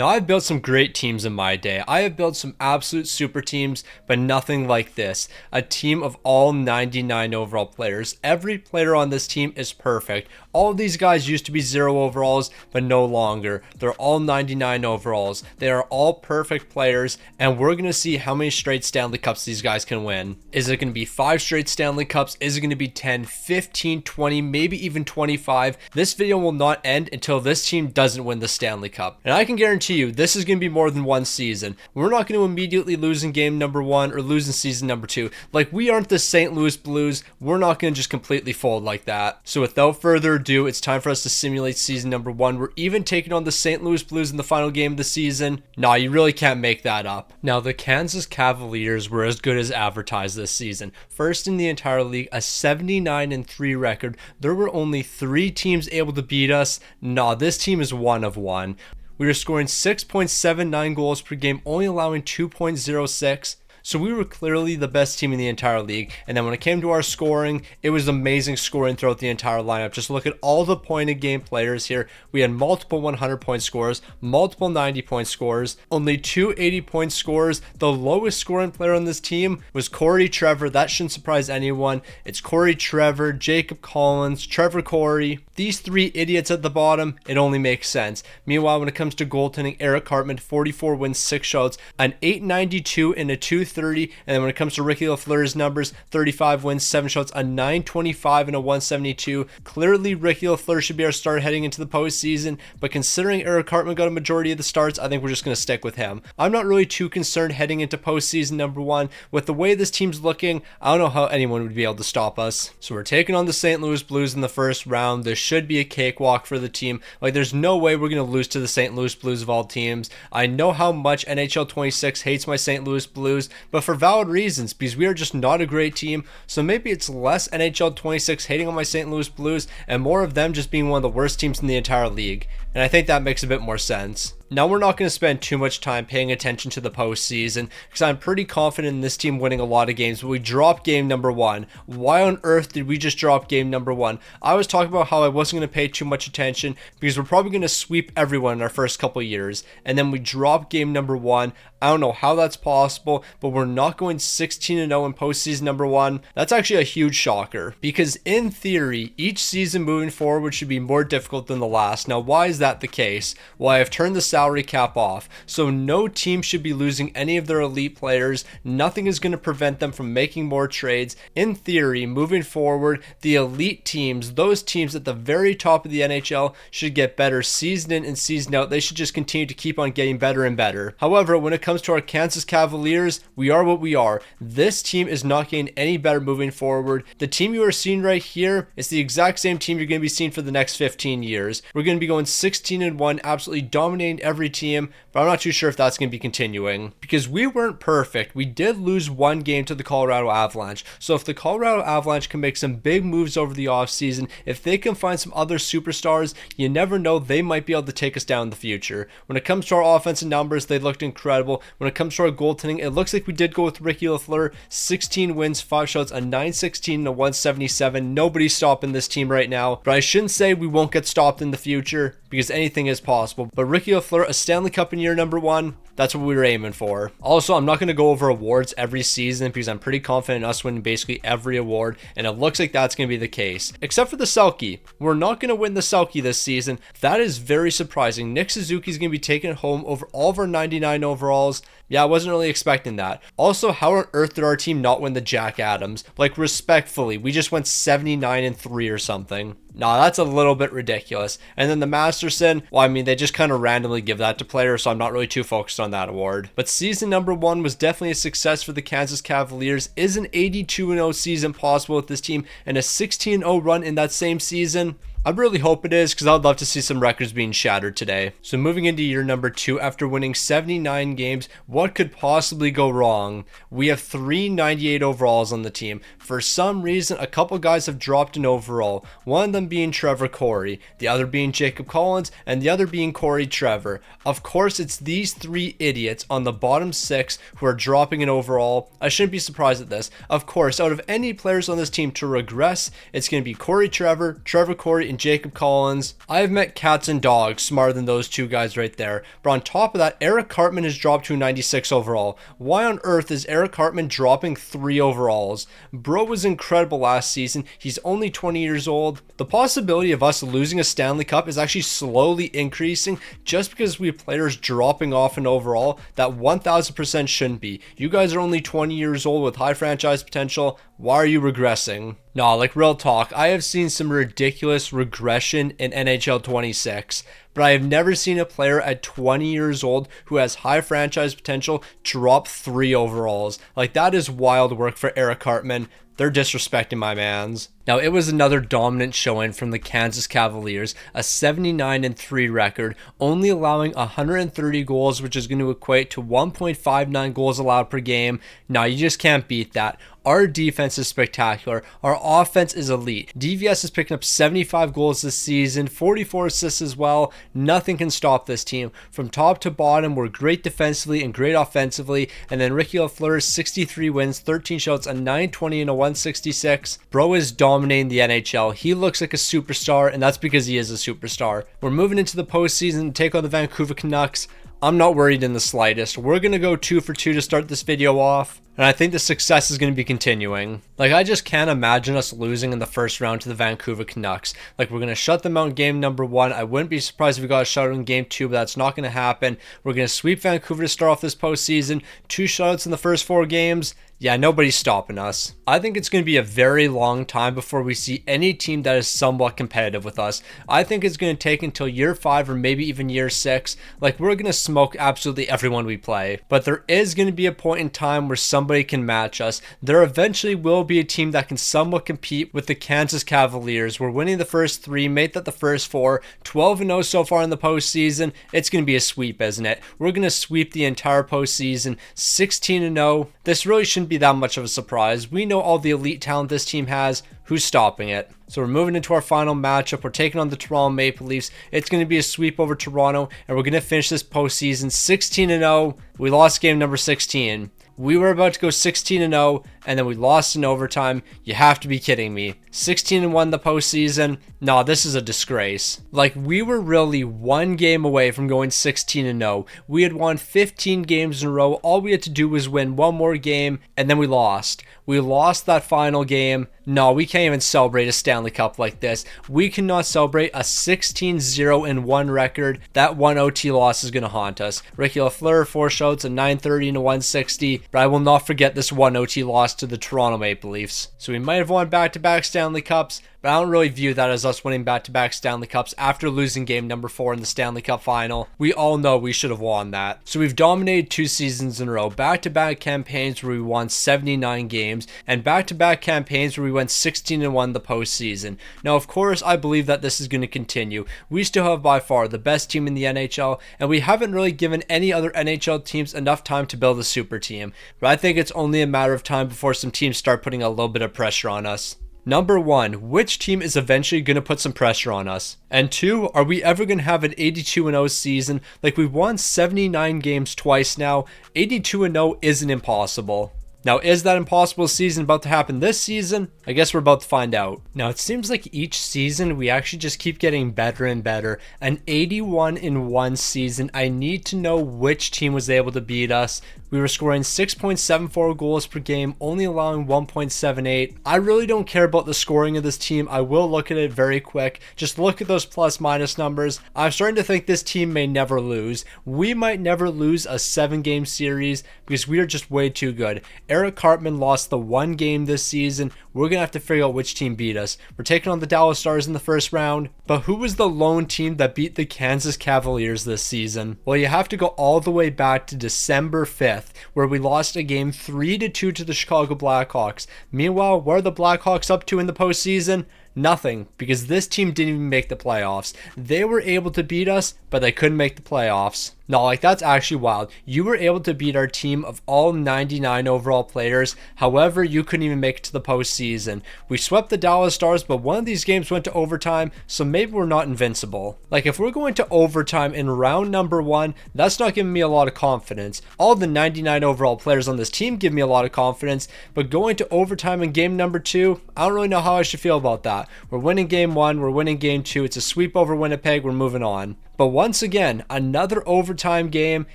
Now, I've built some great teams in my day. I have built some absolute super teams, but nothing like this. A team of all 99 overall players. Every player on this team is perfect. All of these guys used to be 0 overalls, but no longer. They're all 99 overalls. They are all perfect players, and we're going to see how many straight Stanley Cups these guys can win. Is it going to be 5 straight Stanley Cups? Is it going to be 10, 15, 20, maybe even 25? This video will not end until this team doesn't win the Stanley Cup. And I can guarantee you this is going to be more than one season. We're not going to immediately lose in game number 1 or lose in season number 2. Like, we aren't the St. Louis Blues. We're not going to just completely fold like that. So without further ado, it's time for us to simulate season number 1. We're even taking on the St. Louis Blues in the final game of the season. Nah, you really can't make that up. Now, the Kansas Cavaliers were as good as advertised this season. First in the entire league, a 79-3 record. There were only 3 teams able to beat us. Nah, this team is one of one. We were scoring 6.79 goals per game, only allowing 2.06. So we were clearly the best team in the entire league. And then when it came to our scoring, it was amazing scoring throughout the entire lineup. Just look at all the point of game players here. We had multiple 100-point scorers, multiple 90-point scorers, only 2 80-point scorers. The lowest scoring player on this team was Corey Trevor. That shouldn't surprise anyone. It's Corey Trevor, Jacob Collins, Trevor Corey. These 3 idiots at the bottom, it only makes sense. Meanwhile, when it comes to goaltending, Eric Hartman, 44 wins, 6 shouts, an 892 and a 230. And then when it comes to Ricky Lafleur's numbers, 35 wins, 7 shots, a 925 and a 172. Clearly, Ricky Lafleur should be our starter heading into the postseason, but considering Eric Hartman got a majority of the starts, I think we're just going to stick with him. I'm not really too concerned heading into postseason number 1. With the way this team's looking, I don't know how anyone would be able to stop us. So we're taking on the St. Louis Blues in the first round. This should be a cakewalk for the team. Like, there's no way we're going to lose to the St. Louis Blues of all teams. I know how much NHL 26 hates my St. Louis Blues, but for valid reasons, because we are just not a great team. So maybe it's less NHL 26 hating on my St. Louis Blues and more of them just being one of the worst teams in the entire league. And I think that makes a bit more sense. Now, we're not going to spend too much time paying attention to the postseason because I'm pretty confident in this team winning a lot of games, but we dropped game number 1. Why on earth did we just drop game number 1? I was talking about how I wasn't going to pay too much attention because we're probably going to sweep everyone in our first couple years, and then we drop game number 1. I don't know how that's possible, but we're not going 16-0 in postseason number 1. That's actually a huge shocker because in theory, each season moving forward should be more difficult than the last. Now, why is that the case? Well, I have turned the salary cap off, so no team should be losing any of their elite players. Nothing is going to prevent them from making more trades. In theory, moving forward, the elite teams, those teams at the very top of the NHL, should get better season in and season out. They should just continue to keep on getting better and better. However, when it comes to our Kansas Cavaliers, we are what we are. This team is not getting any better moving forward. The team you are seeing right here is the exact same team you're going to be seeing for the next 15 years. We're going to be going 16-1, absolutely dominating every team, but I'm not too sure if that's going to be continuing because we weren't perfect. We did lose one game to the Colorado Avalanche. So if the Colorado Avalanche can make some big moves over the offseason, if they can find some other superstars, you never know, they might be able to take us down in the future. When it comes to our offensive numbers, they looked incredible. When it comes to our goaltending, it looks like we did go with Ricky Lafleur. 16 wins, 5 shots, a 916 and a 177. Nobody's stopping this team right now, but I shouldn't say we won't get stopped in the future because anything is possible. But Ricky Lafleur, a Stanley Cup in year number 1, that's what we were aiming for. Also, I'm not going to go over awards every season because I'm pretty confident in us winning basically every award, and it looks like that's going to be the case. Except for the Selke. We're not going to win the Selke this season. That is very surprising. Nick Suzuki is going to be taking it home over all of our 99 overalls. Yeah, I wasn't really expecting that. Also, how on earth did our team not win the Jack Adams? Like, respectfully, we just went 79-3 or something. Nah, that's a little bit ridiculous. And then the Masterson, well, I mean, they just kind of randomly give that to players, so I'm not really too focused on that award. But season number 1 was definitely a success for the Kansas Cavaliers. Is an 82-0 season possible with this team and a 16-0 run in that same season? I really hope it is because I'd love to see some records being shattered today. So moving into year number 2, after winning 79 games, what could possibly go wrong? We have 3 98 overalls on the team. For some reason, a couple guys have dropped an overall. One of them being Trevor Corey, the other being Jacob Collins, and the other being Corey Trevor. Of course, it's these 3 idiots on the bottom 6 who are dropping an overall. I shouldn't be surprised at this. Of course, out of any players on this team to regress, it's going to be Corey Trevor, Trevor Corey, and Jacob Collins. I have met cats and dogs smarter than those two guys right there. But on top of that, Eric Cartman has dropped to 96 overall. Why on earth is Eric Cartman dropping 3 overalls? Bro was incredible last season. He's only 20 years old. The possibility of us losing a Stanley Cup is actually slowly increasing just because we have players dropping off in overall that 1000% shouldn't be. You guys are only 20 years old with high franchise potential. Why are you regressing? Nah, like real talk, I have seen some ridiculous regression in NHL 26, but I have never seen a player at 20 years old who has high franchise potential drop 3 overalls. Like, that is wild work for Eric Cartman. They're disrespecting my mans. Now, it was another dominant showing from the Kansas Cavaliers, a 79-3 record, only allowing 130 goals, which is going to equate to 1.59 goals allowed per game. Now, you just can't beat that. Our defense is spectacular. Our offense is elite. DVS is picking up 75 goals this season, 44 assists as well. Nothing can stop this team. From top to bottom, we're great defensively and great offensively. And then Ricky Lafleur, 63 wins, 13 shouts, a 920 and a 166. Bro is dominating the NHL. He looks like a superstar, and that's because he is a superstar. We're moving into the postseason to take on the Vancouver Canucks. I'm not worried in the slightest. We're going to go 2 for 2 to start this video off, and I think the success is going to be continuing. Like, I just can't imagine us losing in the first round to the Vancouver Canucks. Like, we're going to shut them out in game number 1. I wouldn't be surprised if we got a shutout in game 2, but that's not going to happen. We're going to sweep Vancouver to start off this postseason. 2 shutouts in the first 4 games. Yeah, nobody's stopping us. I think it's going to be a very long time before we see any team that is somewhat competitive with us. I think it's going to take until year 5 or maybe even year 6. Like, we're going to smoke absolutely everyone we play. But there is going to be a point in time where somebody can match us. There eventually will be a team that can somewhat compete with the Kansas Cavaliers. We're winning the first 3, made that the first 4, 12-0 so far in the postseason. It's going to be a sweep, isn't it? We're going to sweep the entire postseason, 16-0. This really shouldn't be that much of a surprise. We know all the elite talent this team has. Who's stopping it? So we're moving into our final matchup. We're taking on the Toronto Maple Leafs. It's going to be a sweep over Toronto, and we're going to finish this postseason 16-0. We lost game number 16. We were about to go 16-0, and then we lost in overtime. You have to be kidding me. 16-1 the postseason. Nah, this is a disgrace. Like, we were really 1 game away from going 16-0. We had won 15 games in a row. All we had to do was win 1 more game, and then we lost. We lost that final game. No, we can't even celebrate a Stanley Cup like this. We cannot celebrate a 16-0-1 record. That 1 OT loss is going to haunt us. Ricky Lafleur, 4 shouts, a 930 and a 160. But I will not forget this 1 OT loss to the Toronto Maple Leafs. So we might have won back-to-back Stanley Cups, but I don't really view that as us winning back-to-back Stanley Cups after losing game number 4 in the Stanley Cup final. We all know we should have won that. So we've dominated 2 seasons in a row, back-to-back campaigns where we won 79 games, and back-to-back campaigns where we went 16-1 the postseason. Now, of course, I believe that this is going to continue. We still have by far the best team in the NHL, and we haven't really given any other NHL teams enough time to build a super team. But I think it's only a matter of time before some teams start putting a little bit of pressure on us. Number 1, which team is eventually going to put some pressure on us? And 2, are we ever going to have an 82-0 season? Like, we've won 79 games twice now. 82-0 isn't impossible. Now, is that impossible season about to happen this season? I guess we're about to find out. Now, it seems like each season we actually just keep getting better and better. An 81-1 season. I need to know which team was able to beat us. We were scoring 6.74 goals per game, only allowing 1.78. I really don't care about the scoring of this team. I will look at it very quick. Just look at those plus-minus numbers. I'm starting to think this team may never lose. We might never lose a 7-game series because we are just way too good. Eric Cartman lost the 1 game this season. We're going to have to figure out which team beat us. We're taking on the Dallas Stars in the first round. But who was the lone team that beat the Kansas Cavaliers this season? Well, you have to go all the way back to December 5th, where we lost a game 3-2 to the Chicago Blackhawks. Meanwhile, what are the Blackhawks up to in the postseason? Nothing, because this team didn't even make the playoffs. They were able to beat us, but they couldn't make the playoffs. No, like that's actually wild. You were able to beat our team of all 99 overall players. However, you couldn't even make it to the postseason. We swept the Dallas Stars, but one of these games went to overtime, so maybe we're not invincible. Like if we're going to overtime in round number 1, that's not giving me a lot of confidence. All the 99 overall players on this team give me a lot of confidence, but going to overtime in game number 2, I don't really know how I should feel about that. We're winning game 1, we're winning game 2. It's a sweep over Winnipeg, we're moving on. But once again, another overtime game.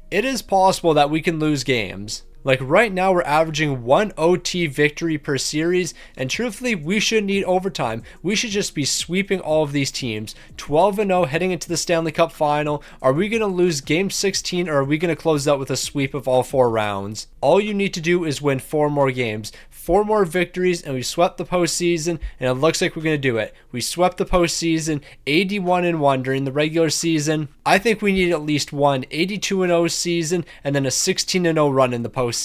It is possible that we can lose games. Like right now, we're averaging 1 OT victory per series, and truthfully, we shouldn't need overtime. We should just be sweeping all of these teams. 12-0 heading into the Stanley Cup final. Are we going to lose game 16, or are we going to close out with a sweep of all 4 rounds? All you need to do is win 4 more games. 4 more victories, and we swept the postseason, and it looks like we're going to do it. We swept the postseason, 81-1 during the regular season. I think we need at least one 82-0 season, and then a 16-0 run in the postseason.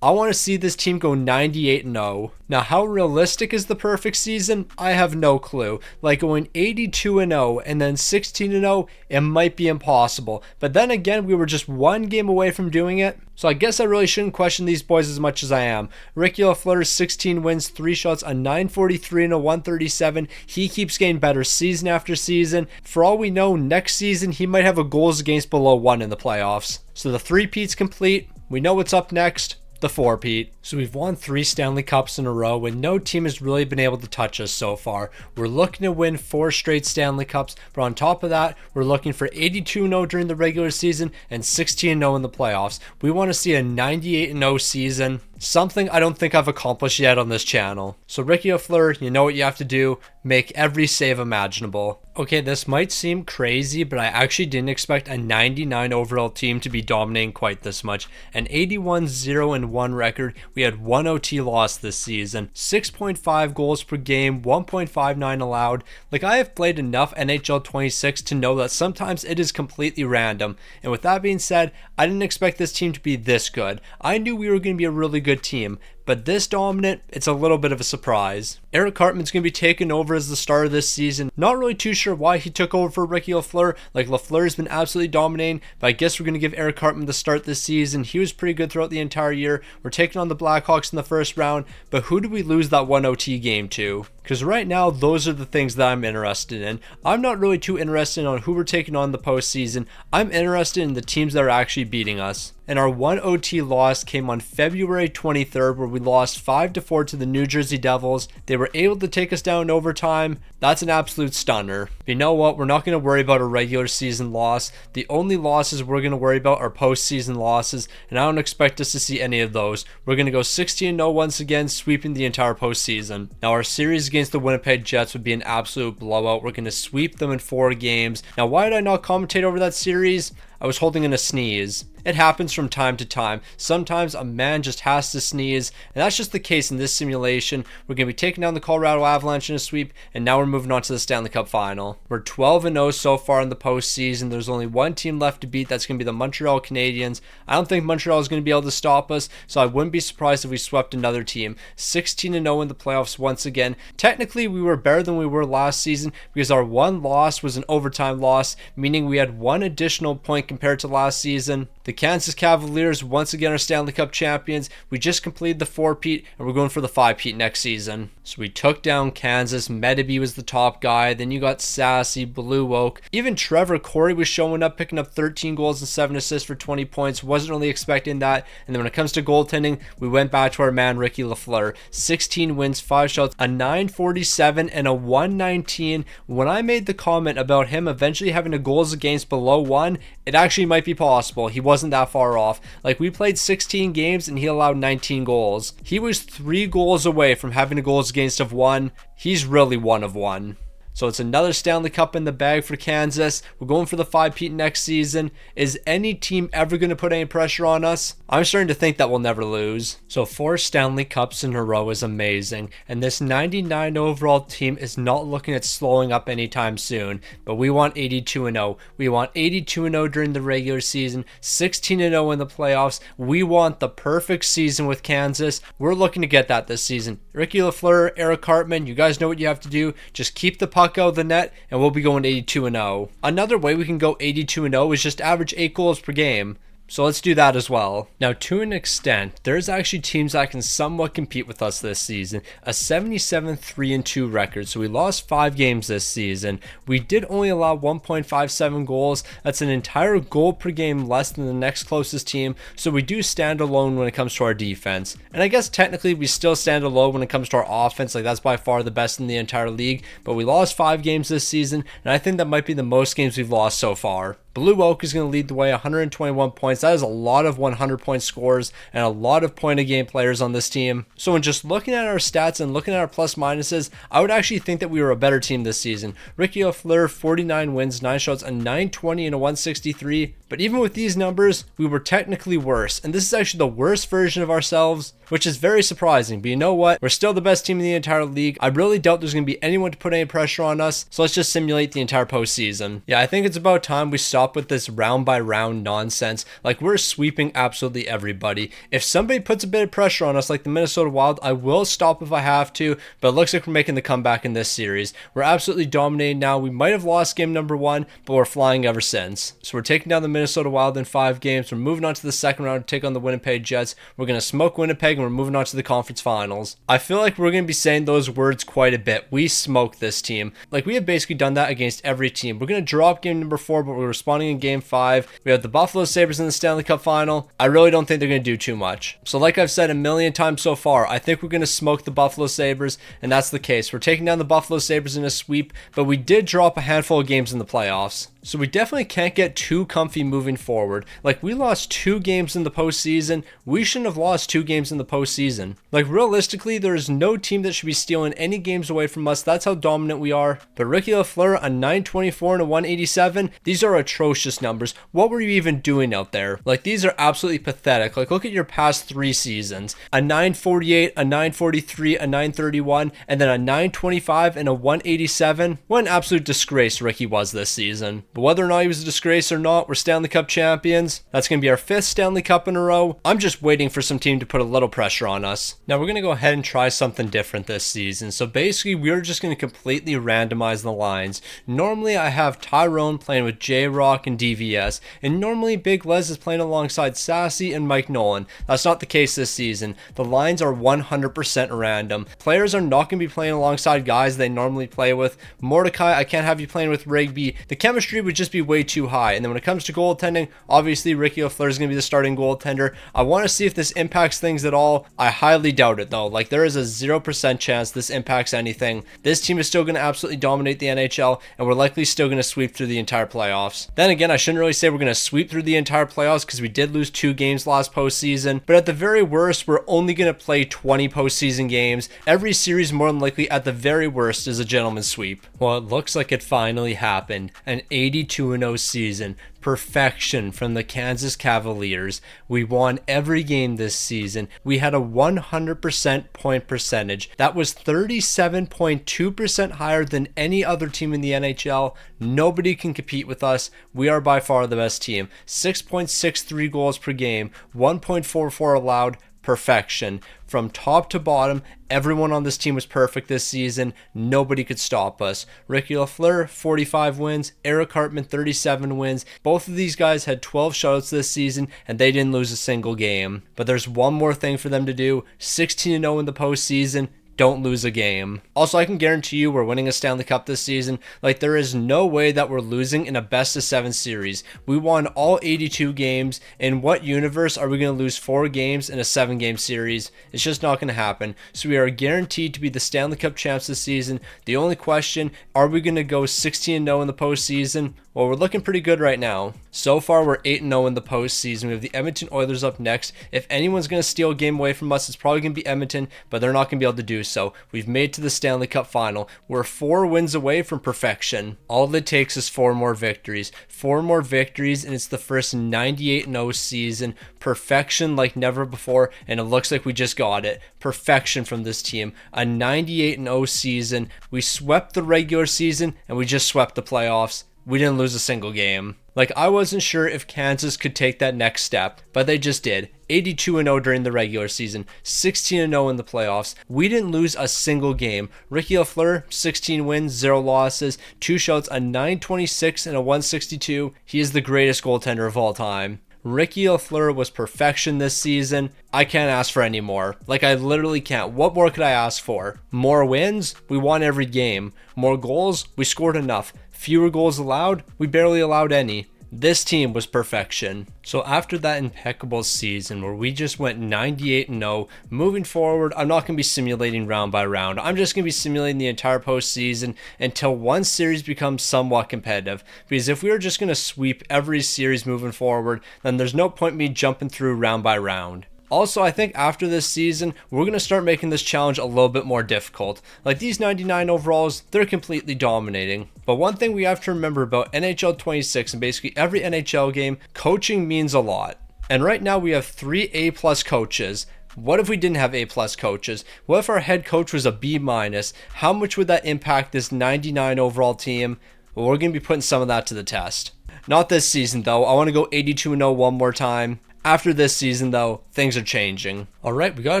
I want to see this team go 98-0. Now, how realistic is the perfect season? I have no clue. Like going 82-0 and then 16-0, it might be impossible. But then again, we were just 1 game away from doing it. So I guess I really shouldn't question these boys as much as I am. Ricky Lafleur, 16 wins, 3 shots, a 943 and a 137. He keeps getting better season after season. For all we know, next season he might have a goals against below 1 in the playoffs. So the 3-peat's complete. We know what's up next. The 4-peat. So we've won 3 Stanley Cups in a row and no team has really been able to touch us so far. We're looking to win 4 straight Stanley Cups, but on top of that, we're looking for 82-0 during the regular season and 16-0 in the playoffs. We want to see a 98-0 season. Something I don't think I've accomplished yet on this channel. So Ricky Lafleur, you know what you have to do. Make every save imaginable. Okay, this might seem crazy, but I actually didn't expect a 99 overall team to be dominating quite this much. An 81-0-1 record. We had 1 OT loss this season. 6.5 goals per game, 1.59 allowed. Like I have played enough NHL 26 to know that sometimes it is completely random. And with that being said, I didn't expect this team to be this good. I knew we were going to be a really good team, but this dominant, it's a little bit of a surprise. Eric Cartman's going to be taking over as the starter this season. Not really too sure why he took over for Ricky Lafleur. Like Lafleur's been absolutely dominating, but I guess we're going to give Eric Cartman the start this season. He was pretty good throughout the entire year. We're taking on the Blackhawks in the first round, but who do we lose that 1 OT game to? Because right now, those are the things that I'm interested in. I'm not really too interested on who we're taking on in the postseason. I'm interested in the teams that are actually beating us. And our 1 OT loss came on February 23rd, where we lost 5-4 to the New Jersey Devils. They were able to take us down in overtime. That's an absolute stunner. But you know what? We're not going to worry about a regular season loss. The only losses we're going to worry about are postseason losses, and I don't expect us to see any of those. We're going to go 16-0 once again, sweeping the entire postseason. Now, our series against the Winnipeg Jets would be an absolute blowout. We're going to sweep them in 4 games. Now, why did I not commentate over that series? I was holding in a sneeze. It happens from time to time. Sometimes a man just has to sneeze, and that's just the case in this simulation. We're going to be taking down the Colorado Avalanche in a sweep, and now we're moving on to the Stanley Cup final. We're 12-0 so far in the postseason. There's only one team left to beat. That's going to be the Montreal Canadiens. I don't think Montreal is going to be able to stop us, so I wouldn't be surprised if we swept another team. 16-0 in the playoffs once again. Technically, we were better than we were last season because our 1 loss was an overtime loss, meaning we had 1 additional point compared to last season. The Kansas Cavaliers once again are Stanley Cup champions. We just completed the 4-peat and we're going for the 5-peat next season. So we took down Kansas. Medeby was the top guy. Then you got Sassy, Blue Oak. Even Trevor Corey was showing up, picking up 13 goals and 7 assists for 20 points. Wasn't really expecting that. And then when it comes to goaltending, we went back to our man Ricky Lafleur. 16 wins, 5 shots, a 947 and a 119. When I made the comment about him eventually having a goals against below 1, it actually might be possible. He wasn't that far off. Like, we played 16 games and he allowed 19 goals. He was 3 goals away from having a goals against of 1. He's really 1 of 1. So it's another Stanley Cup in the bag for Kansas. We're going for the 5-peat next season. Is any team ever going to put any pressure on us? I'm starting to think that we'll never lose. So 4 Stanley Cups in a row is amazing. And this 99 overall team is not looking at slowing up anytime soon. But we want 82-0. We want 82-0 during the regular season. 16-0 in the playoffs. We want the perfect season with Kansas. We're looking to get that this season. Ricky Lafleur, Eric Cartman, you guys know what you have to do. Just keep the puck puck out of the net, and we'll be going 82-0. Another way we can go 82-0 is just average 8 goals per game. So let's do that as well. Now, to an extent, there's actually teams that can somewhat compete with us this season. A 77-3-2 record. So we lost 5 games this season. We did only allow 1.57 goals. That's an entire goal per game less than the next closest team. So we do stand alone when it comes to our defense. And I guess technically we still stand alone when it comes to our offense. Like, that's by far the best in the entire league. But we lost 5 games this season, and I think that might be the most games we've lost so far. Blue Oak is going to lead the way, 121 points. That is a lot of 100-point scores and a lot of point-of-game players on this team. So when just looking at our stats and looking at our plus-minuses, I would actually think that we were a better team this season. Ricky Lafleur, 49 wins, 9 shots, a 920 and a 163. But even with these numbers, we were technically worse. And this is actually the worst version of ourselves, which is very surprising. But you know what? We're still the best team in the entire league. I really doubt there's going to be anyone to put any pressure on us. So let's just simulate the entire postseason. Yeah, I think it's about time we stop with this round by round nonsense. Like, we're sweeping absolutely everybody. If somebody puts a bit of pressure on us, like the Minnesota Wild, I will stop if I have to. But it looks like we're making the comeback in this series. We're absolutely dominating now. We might have lost game number 1, but we're flying ever since. So we're taking down the Minnesota Wild in 5 games. We're moving on to the second round to take on the Winnipeg Jets. We're going to smoke Winnipeg, and we're moving on to the conference finals. I feel like we're going to be saying those words quite a bit. We smoked this team. Like, we have basically done that against every team. We're going to drop game number 4, but we're responding in game 5. We have the Buffalo Sabres in the Stanley Cup final. I really don't think they're going to do too much. So like I've said a million times so far, I think we're going to smoke the Buffalo Sabres, and that's the case. We're taking down the Buffalo Sabres in a sweep, but we did drop a handful of games in the playoffs. So we definitely can't get too comfy moving forward. Like, we lost 2 games in the postseason. We shouldn't have lost 2 games in the postseason. Like, realistically, there is no team that should be stealing any games away from us. That's how dominant we are. But Ricky Lafleur, a 924 and a 187, these are atrocious numbers. What were you even doing out there? Like, these are absolutely pathetic. Like, look at your past 3 seasons. A 948, a 943, a 931, and then a 925 and a 187. What an absolute disgrace Ricky was this season. But whether or not he was a disgrace or not, we're Stanley Cup champions. That's going to be our 5th Stanley Cup in a row. I'm just waiting for some team to put a little pressure on us. Now we're going to go ahead and try something different this season. So basically, we're just going to completely randomize the lines. Normally, I have Tyrone playing with J-Rock and DVS, and normally Big Les is playing alongside Sassy and Mike Nolan. That's not the case this season. The lines are 100% random. Players are not going to be playing alongside guys they normally play with. Mordecai, I can't have you playing with Rigby. The chemistry would just be way too high. And then when it comes to goaltending, obviously Ricky Lafleur is going to be the starting goaltender. I want to see if this impacts things at all. I highly doubt it though. Like, there is a 0% chance this impacts anything. This team is still going to absolutely dominate the NHL, and we're likely still going to sweep through the entire playoffs. Then again, I shouldn't really say we're going to sweep through the entire playoffs because we did lose 2 games last postseason. But at the very worst, we're only going to play 20 postseason games. Every series, more than likely, at the very worst, is a gentleman's sweep. Well, it looks like it finally happened. An 82-0 season. Perfection from the Kansas Cavaliers. We won every game this season. We had a 100% point percentage. That was 37.2% higher than any other team in the NHL. Nobody can compete with us. We are by far the best team. 6.63 goals per game, 1.44 allowed. Perfection. From top to bottom, everyone on this team was perfect this season. Nobody could stop us. Ricky Lafleur, 45 wins. Eric Hartman, 37 wins. Both of these guys had 12 shutouts this season, and they didn't lose a single game. But there's one more thing for them to do. 16-0 in the postseason. Don't lose a game. Also, I can guarantee you we're winning a Stanley Cup this season. Like, there is no way that we're losing in a best-of-7 series. We won all 82 games. In what universe are we going to lose 4 games in a 7-game series? It's just not going to happen. So we are guaranteed to be the Stanley Cup champs this season. The only question, are we going to go 16-0 in the postseason? Well, we're looking pretty good right now. So far, we're 8-0 in the postseason. We have the Edmonton Oilers up next. If anyone's going to steal a game away from us, it's probably going to be Edmonton, but they're not going to be able to do so. We've made to the Stanley Cup final. We're 4 wins away from perfection. All it takes is 4 more victories. 4 more victories, and it's the first 98-0 season. Perfection like never before, and it looks like we just got it. Perfection from this team. A 98-0 season. We swept the regular season, and we just swept the playoffs. we didn't lose a single game. Like, I wasn't sure if Kansas could take that next step, but they just did. 82-0 during the regular season, 16-0 in the playoffs. We didn't lose a single game. Ricky Lafleur, 16 wins, 0 losses, 2 shouts, a 926 and a 162. He is the greatest goaltender of all time. Ricky Lafleur was perfection this season. I can't ask for any more. Like, I literally can't. What more could I ask for? More wins? We won every game. More goals? We scored enough. Fewer goals allowed? We barely allowed any. This team was perfection. So after that impeccable season where we just went 98-0, moving forward, I'm not going to be simulating round by round. I'm just going to be simulating the entire postseason until one series becomes somewhat competitive. Because if we were just going to sweep every series moving forward, then there's no point me jumping through round by round. Also, I think after this season, we're going to start making this challenge a little bit more difficult. Like, these 99 overalls, they're completely dominating. But one thing we have to remember about NHL 26 and basically every NHL game, coaching means a lot. And right now we have 3 A+ coaches. What if we didn't have A+ coaches? What if our head coach was a B-? How much would that impact this 99 overall team? Well, we're going to be putting some of that to the test. Not this season, though. I want to go 82-0 one more time. After this season, though, things are changing. All right, we got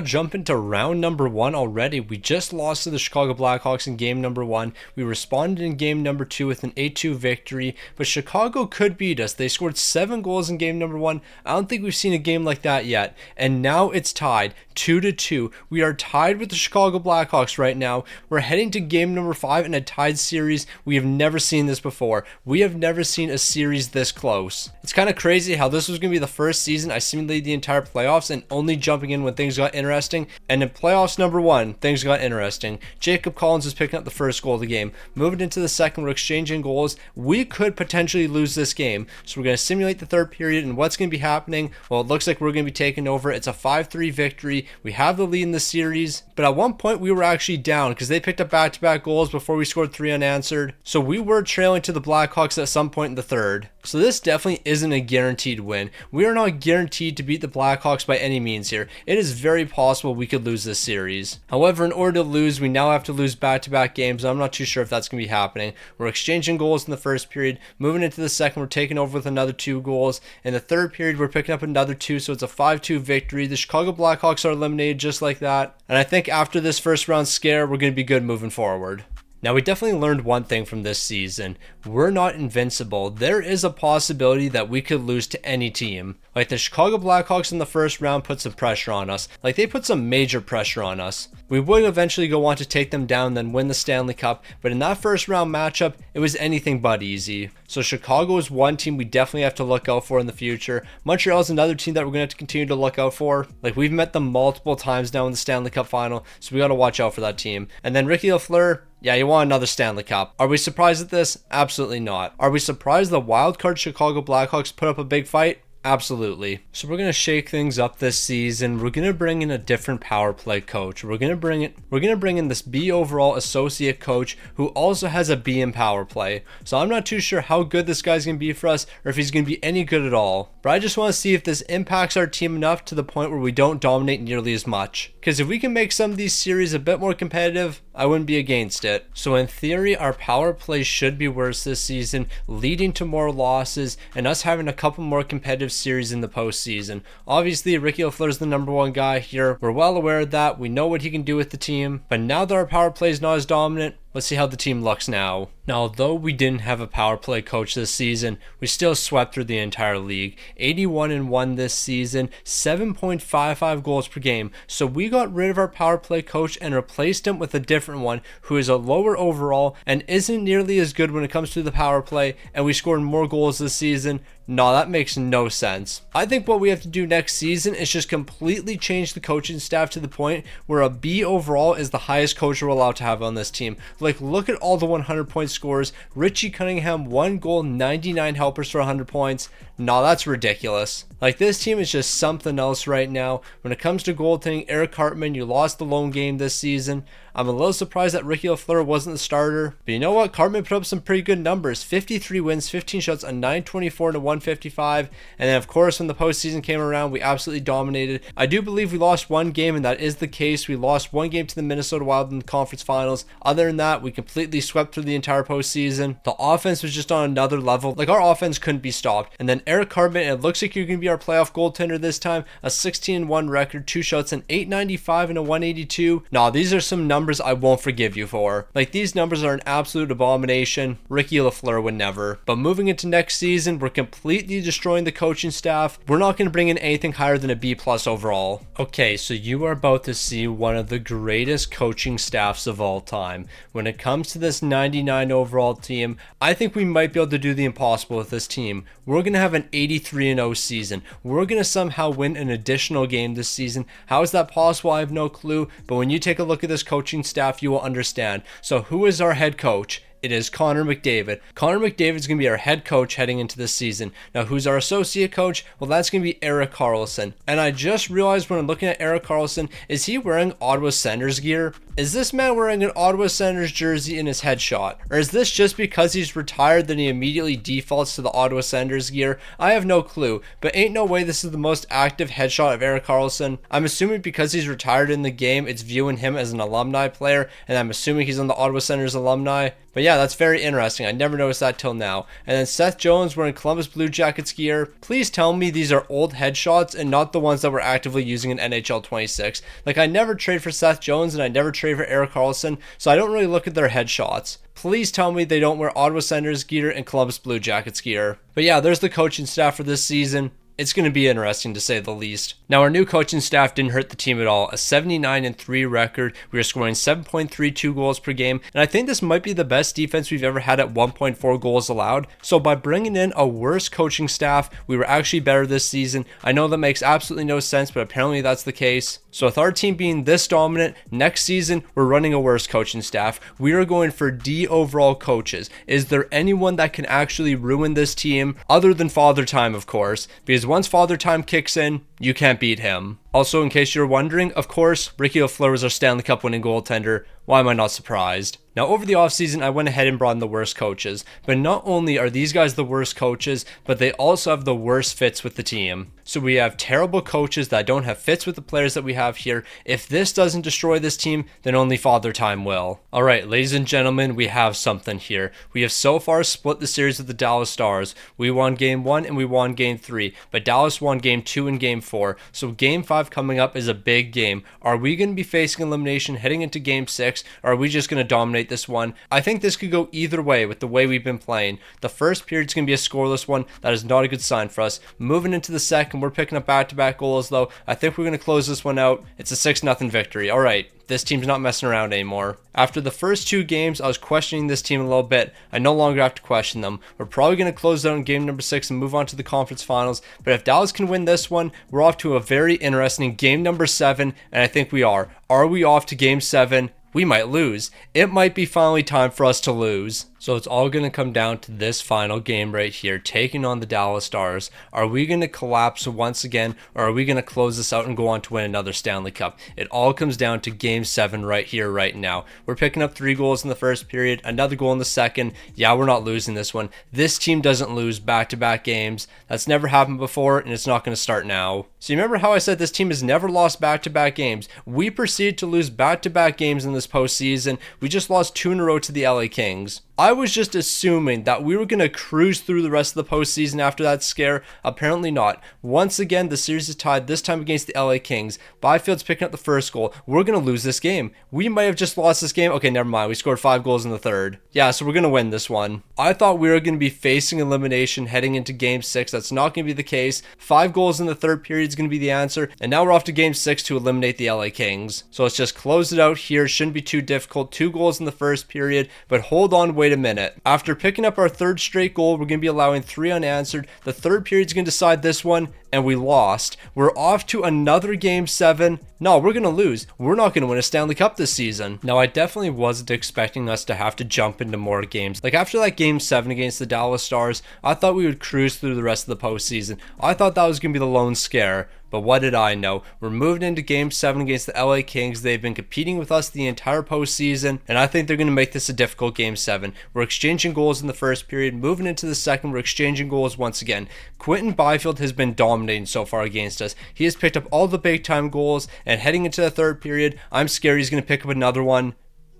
to jump into round number 1 already. We just lost to the Chicago Blackhawks in game number 1. We responded in game number 2 with an 8-2 victory, but Chicago could beat us. They scored 7 goals in game number 1. I don't think we've seen a game like that yet. And now it's tied 2-2. We are tied with the Chicago Blackhawks right now. We're heading to game number 5 in a tied series. We have never seen this before. We have never seen a series this close. It's kind of crazy how this was going to be the first season I simulated the entire playoffs and only jumping in when things got interesting. And in playoffs number 1, things got interesting. Jacob Collins is picking up the first goal of the game. Moving into the second, we're exchanging goals. We could potentially lose this game. So we're going to simulate the third period, and what's going to be happening? Well, it looks like we're going to be taking over. It's a 5-3 victory. We have the lead in the series, but at one point we were actually down because they picked up back-to-back goals before we scored 3 unanswered. So we were trailing to the Blackhawks at some point in the third. So this definitely isn't a guaranteed win. We are not guaranteed to beat the Blackhawks by any means here. It is very possible we could lose this series. However, in order to lose, we now have to lose back-to-back games. I'm not too sure if that's going to be happening. We're exchanging goals in the first period. Moving into the second, we're taking over with another 2 goals. In the third period, we're picking up another 2, so it's a 5-2 victory. The Chicago Blackhawks are eliminated just like that. And I think after this first round scare, we're going to be good moving forward. Now, we definitely learned one thing from this season. We're not invincible. There is a possibility that we could lose to any team. Like, the Chicago Blackhawks in the first round put some pressure on us. Like, they put some major pressure on us. We would eventually go on to take them down, then win the Stanley Cup. But in that first round matchup, it was anything but easy. So Chicago is one team we definitely have to look out for in the future. Montreal is another team that we're going to have to continue to look out for. Like, we've met them multiple times now in the Stanley Cup final, so we got to watch out for that team. And then Ricky Lafleur, yeah, you want another Stanley Cup. Are we surprised at this? Absolutely not. Are we surprised the wildcard Chicago Blackhawks put up a big fight? Absolutely. So we're going to shake things up this season. We're going to bring in a different power play coach. We're going to bring in this B overall associate coach who also has a B in power play. So I'm not too sure how good this guy's going to be for us or if he's going to be any good at all. But I just want to see if this impacts our team enough to the point where we don't dominate nearly as much. Because if we can make some of these series a bit more competitive, I wouldn't be against it. So in theory, our power play should be worse this season, leading to more losses and us having a couple more competitive series in the postseason. Obviously, Ricky Lafleur is the number 1 guy here. We're well aware of that. We know what he can do with the team. But now that our power play is not as dominant, let's see how the team looks now. Now, although we didn't have a power play coach this season, we still swept through the entire league. 81-1 this season, 7.55 goals per game. So we got rid of our power play coach and replaced him with a different one who is a lower overall and isn't nearly as good when it comes to the power play, and we scored more goals this season. No, that makes no sense. I think what we have to do next season is just completely change the coaching staff to the point where a B overall is the highest coach we're allowed to have on this team. Like, look at all the 100-point scores. Richie Cunningham, 1 goal, 99 helpers for 100 points. No, that's ridiculous. Like, this team is just something else right now. When it comes to goaltending, Eric Hartman, you lost the lone game this season. I'm a little surprised that Ricky Lafleur wasn't the starter. But you know what? Cartman put up some pretty good numbers. 53 wins, 15 shots, a 924 to 155. And then, of course, when the postseason came around, we absolutely dominated. I do believe we lost one game, and that is the case. We lost one game to the Minnesota Wild in the conference finals. Other than that, we completely swept through the entire postseason. The offense was just on another level. Like, our offense couldn't be stopped. And then Eric Cartman, it looks like you're going to be our playoff goaltender this time. A 16-1 record, 2 shots, an 895 and a 182. Nah, these are some numbers I won't forgive you for. Like, these numbers are an absolute abomination. Ricky Lafleur would never. But moving into next season, we're completely destroying the coaching staff. We're not going to bring in anything higher than a B+ overall. Okay, so you are about to see one of the greatest coaching staffs of all time. When it comes to this 99 overall team, I think we might be able to do the impossible with this team. We're going to have an 83-0 season. We're going to somehow win an additional game this season. How is that possible? I have no clue. But when you take a look at this coaching staff, you will understand. So who is our head coach? It is Connor McDavid. Connor McDavid is going to be our head coach heading into this season. Now, who's our associate coach? Well, that's going to be Erik Karlsson. And I just realized when I'm looking at Erik Karlsson, is he wearing Ottawa Senators gear? Is this man wearing an Ottawa Senators jersey in his headshot? Or is this just because he's retired that he immediately defaults to the Ottawa Senators gear? I have no clue, but ain't no way this is the most active headshot of Erik Karlsson. I'm assuming because he's retired in the game, it's viewing him as an alumni player, and I'm assuming he's on the Ottawa Senators alumni. But yeah, that's very interesting. I never noticed that till now. And then Seth Jones wearing Columbus Blue Jackets gear. Please tell me these are old headshots and not the ones that we're actively using in NHL 26. Like, I never trade for Seth Jones and I never trade for Erik Karlsson, so I don't really look at their headshots. Please tell me they don't wear Ottawa Senators gear and Columbus Blue Jackets gear. But yeah, there's the coaching staff for this season. It's going to be interesting to say the least. Now, our new coaching staff didn't hurt the team at all. A 79-3 record. We were scoring 7.32 goals per game. And I think this might be the best defense we've ever had at 1.4 goals allowed. So by bringing in a worse coaching staff, we were actually better this season. I know that makes absolutely no sense, but apparently that's the case. So with our team being this dominant, next season, we're running a worse coaching staff. We are going for D overall coaches. Is there anyone that can actually ruin this team other than Father Time, of course? Because once Father Time kicks in, you can't beat him. Also, in case you're wondering, of course, Ricky Lafleur was our Stanley Cup winning goaltender. Why am I not surprised? Now, over the offseason, I went ahead and brought in the worst coaches. But not only are these guys the worst coaches, but they also have the worst fits with the team. So we have terrible coaches that don't have fits with the players that we have here. If this doesn't destroy this team, then only Father Time will. All right, ladies and gentlemen, we have something here. We have so far split the series with the Dallas Stars. We won Game 1 and we won Game 3, but Dallas won Game 2 and Game 4. So Game 5 coming up is a big game. Are we going to be facing elimination heading into Game 6, or are we just going to dominate this one? I think this could go either way with the way we've been playing. The first period is going to be a scoreless one. That is not a good sign for us. Moving into the second, we're picking up back-to-back goals, though. I think we're going to close this one out. It's a 6-0 victory. All right. This team's not messing around anymore. After the first 2 games, I was questioning this team a little bit. I no longer have to question them. We're probably going to close out in game number 6 and move on to the conference finals. But if Dallas can win this one, we're off to a very interesting game number 7, and I think we are. Are we off to game 7? We might lose. It might be finally time for us to lose. So it's all going to come down to this final game right here, taking on the Dallas Stars. Are we going to collapse once again, or are we going to close this out and go on to win another Stanley Cup? It all comes down to Game 7 right here, right now. We're picking up 3 goals in the first period, another goal in the second. Yeah, we're not losing this one. This team doesn't lose back-to-back games. That's never happened before, and it's not going to start now. So you remember how I said this team has never lost back-to-back games? We proceeded to lose back-to-back games in this postseason. We just lost 2 in a row to the LA Kings. I was just assuming that we were going to cruise through the rest of the postseason after that scare. Apparently not. Once again, the series is tied, this time against the LA Kings. Byfield's picking up the first goal. We're going to lose this game. We might have just lost this game. Okay, never mind. We scored 5 goals in the third. Yeah, so we're going to win this one. I thought we were going to be facing elimination heading into Game 6. That's not going to be the case. 5 goals in the third period is going to be the answer. And now we're off to Game 6 to eliminate the LA Kings. So let's just close it out here. Shouldn't be too difficult. 2 goals in the first period. But hold on, wait a minute. After picking up our 3rd straight goal, we're going to be allowing 3 unanswered. The third period is going to decide this one, and we lost. We're off to another game 7. No, we're going to lose. We're not going to win a Stanley Cup this season. Now, I definitely wasn't expecting us to have to jump into more games. Like after that game 7 against the Dallas Stars, I thought we would cruise through the rest of the postseason. I thought that was going to be the lone scare. But what did I know? We're moving into Game 7 against the LA Kings. They've been competing with us the entire postseason, and I think they're going to make this a difficult Game 7. We're exchanging goals in the first period. Moving into the second, we're exchanging goals once again. Quentin Byfield has been dominating so far against us. He has picked up all the big-time goals, and heading into the third period, I'm scared he's going to pick up another one.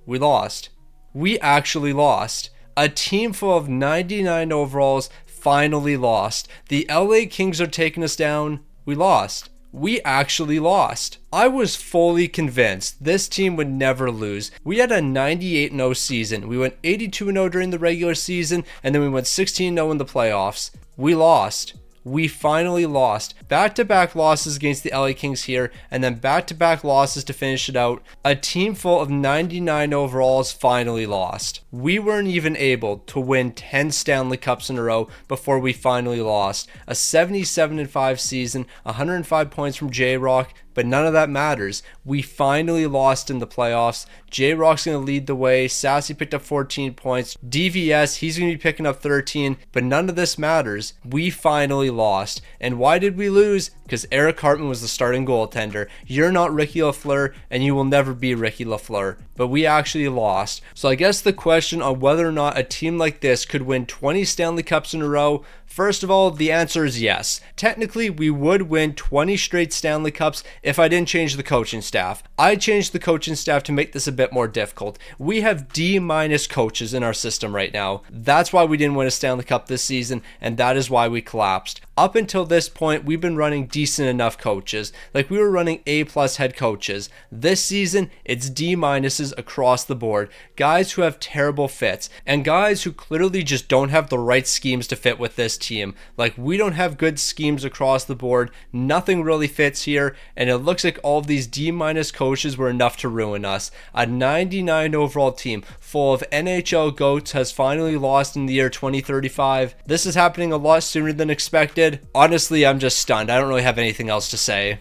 We lost. We actually lost. A team full of 99 overalls finally lost. The LA Kings are taking us down. We lost. We actually lost. I was fully convinced this team would never lose. We had a 98-0 season. We went 82-0 during the regular season, and then we went 16-0 in the playoffs. We lost. We finally lost. Back-to-back losses against the LA Kings here, and then back-to-back losses to finish it out. A team full of 99 overalls finally lost. We weren't even able to win 10 Stanley Cups in a row before we finally lost. A 77-5 season, 105 points from J-Rock, but none of that matters. We finally lost in the playoffs. J-Rock's going to lead the way. Sassy picked up 14 points. DVS, he's going to be picking up 13, but none of this matters. We finally lost. And why did we lose? Because Eric Hartman was the starting goaltender. You're not Ricky Lafleur, and you will never be Ricky Lafleur. But we actually lost. So I guess the question on whether or not a team like this could win 20 Stanley Cups in a row, first of all, the answer is yes. Technically, we would win 20 straight Stanley Cups if I didn't change the coaching staff. I changed the coaching staff to make this a bit more difficult. We have D- coaches in our system right now. That's why we didn't win a Stanley Cup this season, and that is why we collapsed. Up until this point, we've been running decent enough coaches. Like we were running A+ head coaches. This season, it's D- across the board. Guys who have terrible fits, and guys who clearly just don't have the right schemes to fit with this team. Like we don't have good schemes across the board. Nothing really fits here, and it looks like all of these D- coaches were enough to ruin us. A 99 overall team full of NHL GOATs has finally lost in the year 2035. This is happening a lot sooner than expected. Honestly, I'm just stunned. I don't really have anything else to say.